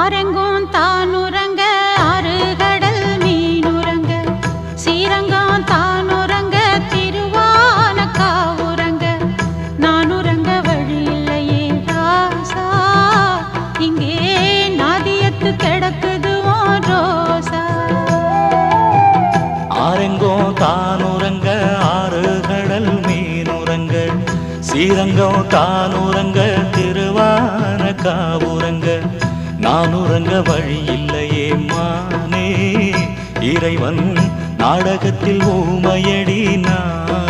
ஆரெங்கும் தானுறங்க ஆறுகடல் மீனுறங்க சீரங்கம் தானுறங்க திருவானக்காவுறங்க நானுறங்க வழி இல்லையே ராசா இங்கே நாதியத்து கிடக்குது உன் ரோசா ஆரெங்கும் தானுறங்க ஆறுகடல் மீனுறங்க சீரங்கம் தானுறங்க திருவானக்காவுறங்க நானுறங்க வழி இல்லையே மானே இறைவன் நாடகத்தில் ஊமையடி நான்